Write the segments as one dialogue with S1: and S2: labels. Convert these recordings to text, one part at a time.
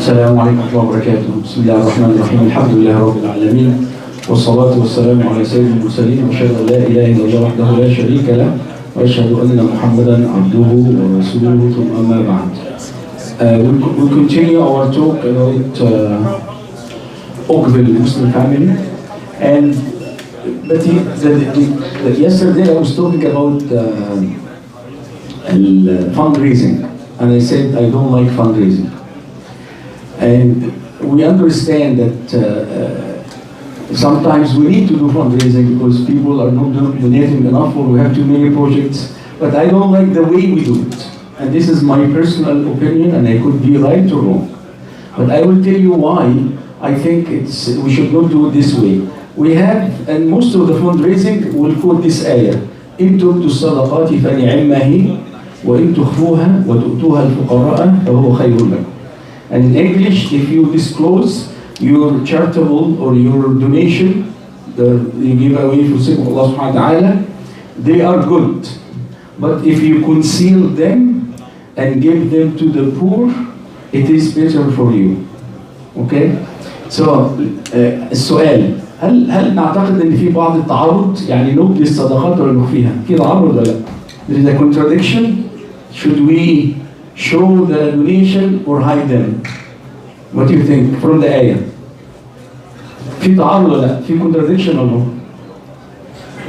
S1: السلام عليكم ورحمة الله وبركاته. بسم الله الرحمن الرحيم. الحمد لله رب العالمين والصلاة والسلام على سيد المرسلين وأشهد أن لا إله إلا الله وحده لا شريك له وأشهد أن محمدا عبده ورسوله ثم أما بعد. We'll continue our talk about Oakville Muslim family, and yesterday I was talking about fundraising, and I said I don't like fundraising. And we understand that sometimes we need to do fundraising because people are not donating enough or we have too many projects, but I don't like the way we do it. And this is my personal opinion, and I could be right or wrong. But I will tell you why I think we should not do it this way. We have, and most of the fundraising will quote this ayah, إن تبدوا الصدقات فنعما هي وإن تخفوها وتؤتوها الفقراء فهو خير لكم. And in English, if you disclose your charitable or your donation, you give away for sake of Allah subhanahu wa ta'ala, they are good. But if you conceal them and give them to the poor, it is better for you. Okay? So, السؤال هل نعتقد ان في بعض التعارض؟ يعني نبدي الصدقات ولا نخفيها؟ في تعارض ولا لا؟ There is a contradiction. Should we show the donation or hide them? What do you think from the ayah? في تعارض ولا لا؟ في contradiction or no?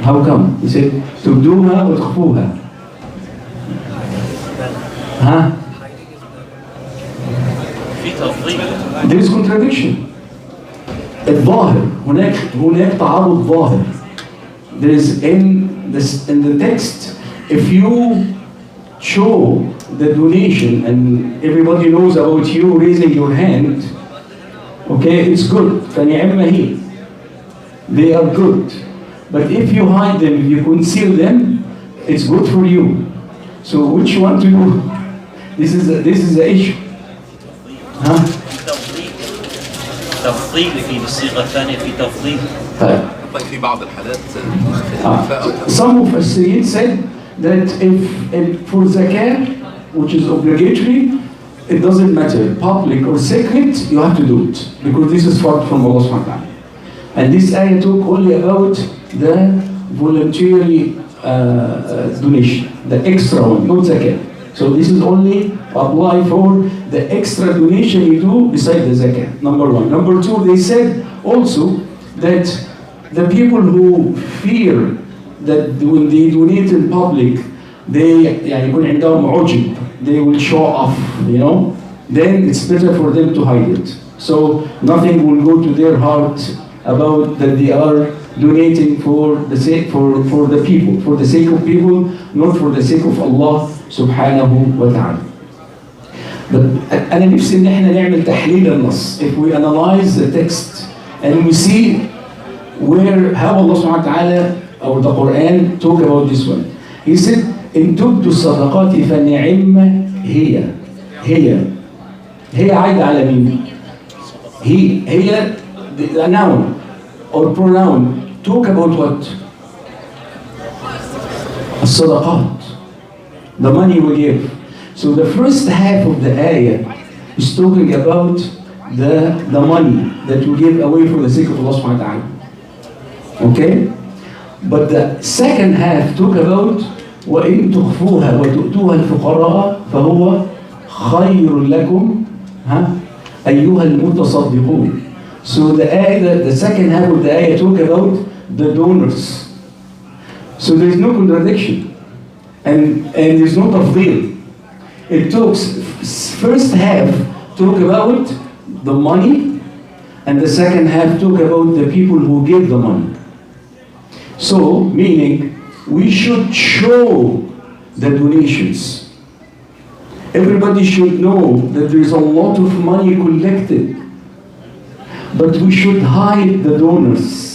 S1: How come? He said تبدوها وتخفوها. ها؟
S2: في تفضيل.
S1: There is contradiction. الظاهر هناك تعارض ظاهر. There is in the text, if you show the donation and everybody knows about you raising your hand, okay, it's good. فنعما هي. They are good. But if you hide them, if you conceal them, it's good for you. So which one to do? This is the issue. ها؟
S2: تفضيل في بالصيغة الثانية في تفضيل.
S3: طيب في بعض الحالات
S1: Some of us said that if for zakat, which is obligatory, it doesn't matter, public or secret, you have to do it because this is far from Allah subhanahu wa ta'ala. And this ayah talk only about the voluntary donation, the extra one, not zakat. So this is only apply for the extra donation you do beside the zakat, number one. Number two, they said also that the people who fear that when they donate in public, they will show off, then it's better for them to hide it. So nothing will go to their heart about that they are donating for the sake for the people, for the sake of people, not for the sake of Allah subhanahu wa ta'ala. But أنا نفسي إن إحنا نعمل تحليل النص. If we analyze the text and we see how Allah subhanahu wa ta'ala or the Quran talk about this one. He said, إن تبدوا الصدقات فنعم هي عايدة على مين؟ هي the noun or pronoun. Talk about what? الصدقات, the money we give. So the first half of the ayah is talking about the money that we give away for the sake of Allah subhanahu wa ta'ala. Okay? But the second half talk about وَإِن تُخْفُوهَا وَتُؤْتُوهَا الْفُقَرَاءَ فَهُوَ خَيْرٌ لَكُمْ أَيُّهَا الْمُتَصَدِّقُونَ. So the second half of the ayah talk about the donors. So there is no contradiction. And there's no tafdeel. It talks, first half talk about the money, and the second half talk about the people who give the money. So, meaning, we should show the donations. Everybody should know that there is a lot of money collected, but we should hide the donors.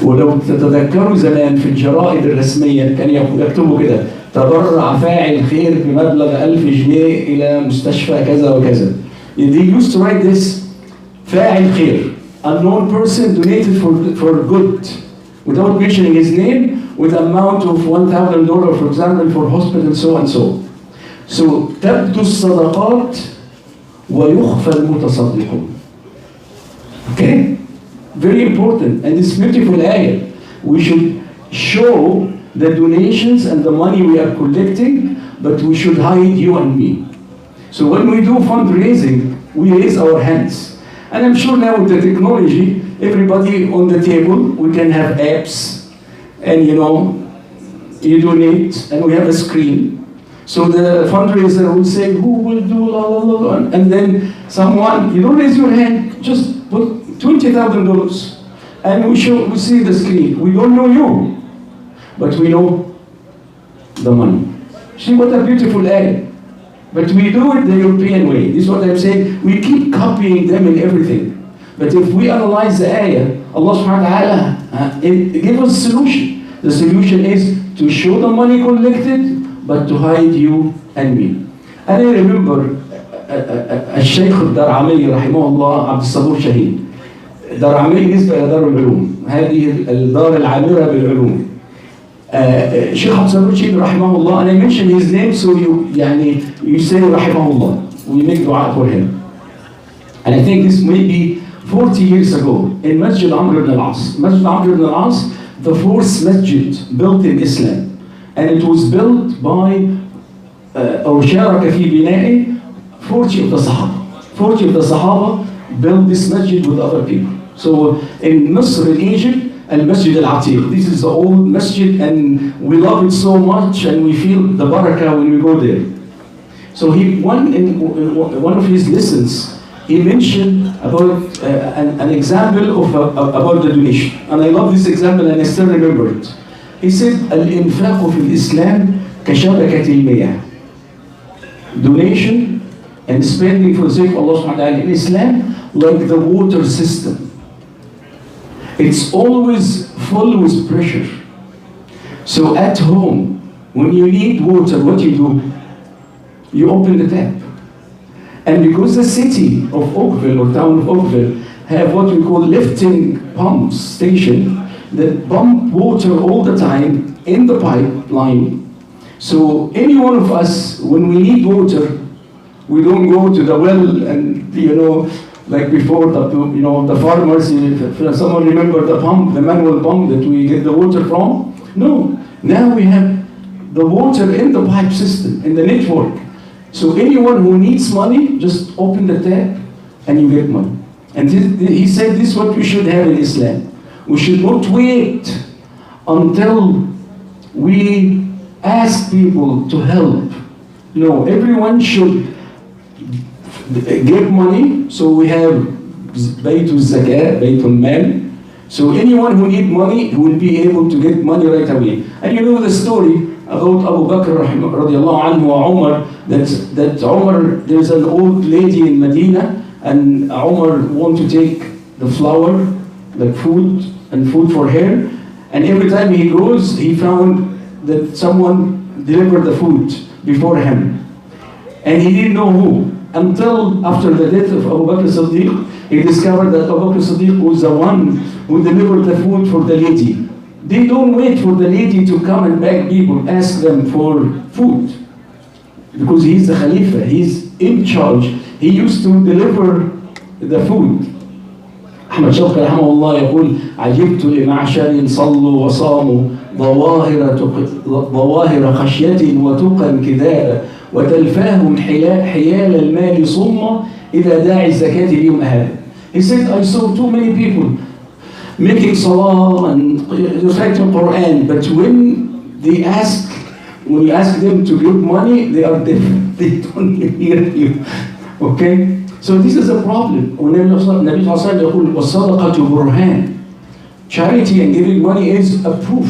S1: ولو تتذكروا زمان في الجرائد الرسمية كان يكتبوا كده تبرع فاعل خير بمبلغ 1000 جنيه إلى مستشفى كذا وكذا. They used to write this فاعل خير, unknown person donated for good, without mentioning his name, with amount of $1,000, for example, for hospital, so and so. So تبدو الصدقات ويخفى المتصدقون. Okay? Very important. And this beautiful ayah. We should show the donations and the money we are collecting, but we should hide you and me. So when we do fundraising, we raise our hands. And I'm sure now with the technology, everybody on the table, we can have apps, and you donate, and we have a screen. So the fundraiser will say, who will do la la la, and then someone, you don't raise your hand, just put $20,000, and we see the screen. We don't know you, but we know the money. See what a beautiful ayah. But we do it the European way. This is what I'm saying. We keep copying them in everything. But if we analyze the ayah, Allah subhanahu wa ta'ala give us a solution. The solution is to show the money collected, but to hide you and me. And I remember الشيخ الدرعمي رحمه الله عبد الصبور شهيد. درعمي نسبة إلى دار العلوم. هذه الدار العامرة بالعلوم. Sheikh Abdul Rashid rahimahullah, and I mention his name so you say rahimahullah. We make dua for him. And I think this may be 40 years ago in Masjid Amr ibn al-As. Masjid Amr ibn al-As, the fourth masjid built in Islam. And it was built by أو شارك في بنائه 40 of the Sahaba. 40 of the Sahaba built this masjid with other people. So in Misr, in Egypt, Al-Masjid Al-Atiq. This is the old masjid and we love it so much and we feel the barakah when we go there. So in one of his lessons, he mentioned about an example of about the donation. And I love this example and I still remember it. He said, Al-infaq fi al-Islam kashabakat al-miyah. Donation and spending for the sake of Allah subhanahu wa ta'ala in Islam like the water system. It's always full with pressure. So at home, when you need water, what you do? You open the tap. And because the city of Oakville or town of Oakville have what we call lifting pump station that pump water all the time in the pipeline. So any one of us, when we need water, we don't go to the well and like before, the farmers, someone remember the pump, the manual pump that we get the water from? No. Now we have the water in the pipe system, in the network. So anyone who needs money, just open the tap and you get money. And he said this is what we should have in Islam. We should not wait until we ask people to help. No, everyone should give money, so we have Baytul Zakat, Baytul Mal. So anyone who needs money will be able to get money right away. And you know the story about Abu Bakr radiallahu anhu wa Umar, that Umar, there's an old lady in Medina, and Umar want to take the flour, like food for her, and every time he goes, he found that someone delivered the food before him. And he didn't know who. Until after the death of Abu Bakr Siddiq, he discovered that Abu Bakr Siddiq was the one who delivered the food for the lady. They don't wait for the lady to come and beg people, ask them for food. Because he's the Khalifa, he's in charge. He used to deliver the food. أحمد شوقي رحمه الله يقول عجبت لمعشر صلوا وصاموا ظواهر خشية وتقى كذابة وتلفاهم حيال المال صمة إذا داعي الزكاة اليوم هذا. He said, I saw too many people making salah and reciting Quran, but when you ask them to give money, they are deaf. They don't hear you. Okay? So this is a problem. Nabi Sallallahu Alaihi Wasallam يقول وصدقه برهان. Charity and giving money is a proof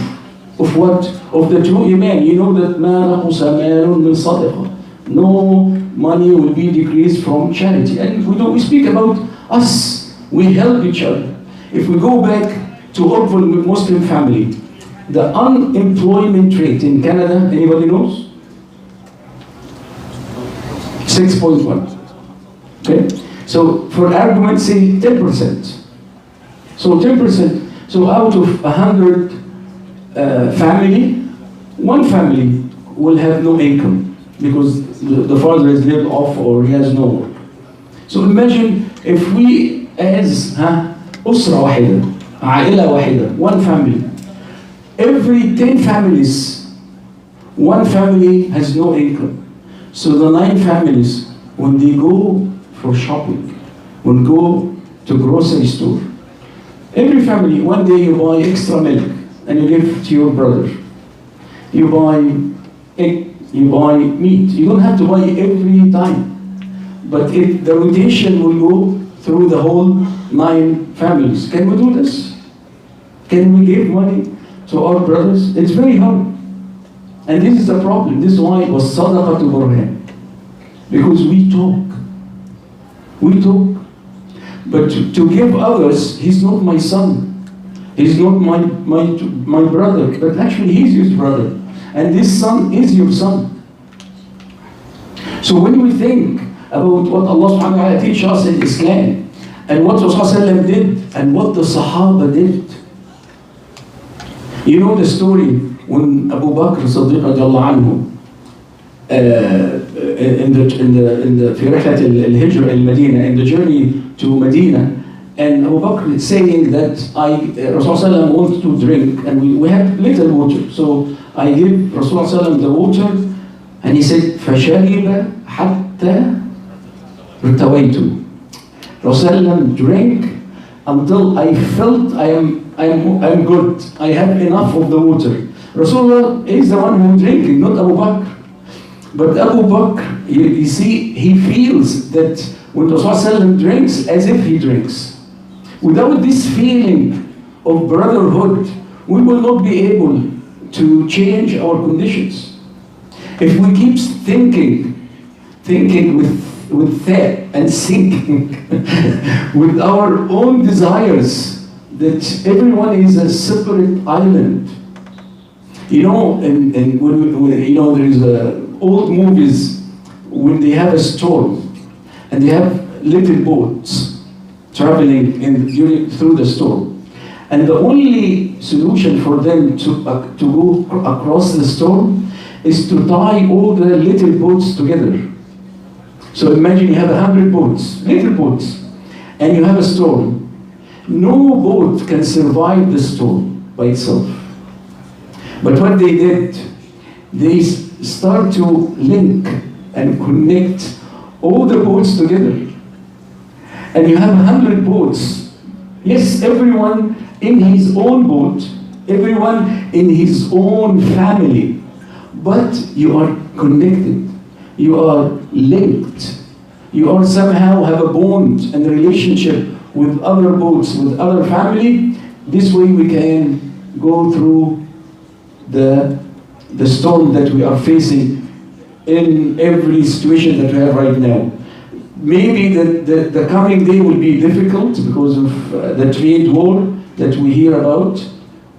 S1: of what? Of the true iman. You know that ما نقص مال من صدقة. No money will be decreased from charity. And we speak about us. We help each other. If we go back to Oakville Muslim family, the unemployment rate in Canada, anybody knows? 6.1. Okay? So for argument's sake, 10%. So 10%. So out of 100 family, one family will have no income because the father is laid off or he has no work. So imagine if we as أسرة واحدة, عائلة واحدة, one family, every 10 families, one family has no income. So the 9 families, when they go for shopping, when go to grocery store, every family, one day you buy extra milk and you give to your brother. You buy egg, you buy meat. You don't have to buy every time. But the rotation will go through the whole 9 families. Can we do this? Can we give money to our brothers? It's very hard. And this is the problem. This is why وصدقه برهان. Because we talk. We talk. But to give others, he's not my son. He's not my brother. But actually he's your brother. And this son is your son. So when we think about what Allah subhanahu wa ta'ala teaches us in Islam, and what Rasulullah did, and what the Sahaba did. You know the story when Abu Bakr Siddiq radiallahu anhu في رحلة الهجرة إلى المدينة, in the journey to Medina, and Abu Bakr is saying that Rasulullah wants to drink, and we have little water, so I give Rasulullah the water, and he said فشرب حتى ارتويت. Rasulullah drank until I felt I'm good. I have enough of the water. Rasulullah is the one who drinking, not Abu Bakr. But Abu Bakr, you see, he feels that when Rasulullah drinks, as if he drinks. Without this feeling of brotherhood, we will not be able to change our conditions. If we keep thinking with that and sinking with our own desires, that everyone is a separate island. You know, and when you know, there is old movies when they have a storm and they have little boats traveling through the storm, and the only solution for them to go across the storm is to tie all the little boats together. So imagine you have 100 boats, little boats, and you have a storm. No boat can survive the storm by itself. But what they did, they start to link and connect all the boats together. And you have 100 boats. Yes, everyone in his own boat, everyone in his own family, but you are connected. You are linked. You are somehow have a bond and a relationship with other boats, with other family. This way we can go through the storm that we are facing in every situation that we have right now. Maybe the coming day will be difficult because of the trade war that we hear about.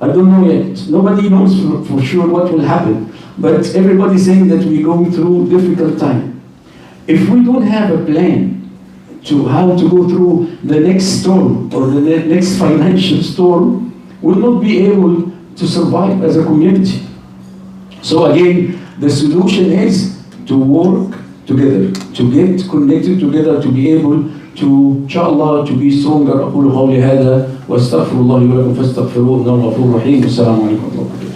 S1: I don't know yet. Nobody knows for sure what will happen. But everybody's saying that we're going through difficult time. If we don't have a plan to how to go through the next storm or the next financial storm, we'll not be able to survive as a community. So again, the solution is to work together, to get connected together, to be able to, inshallah, to be stronger. أقول قولي هذا وأستغفر الله لي ولكم فاستغفروه إنه غفور رحيم. السلام عليكم ورحمة الله.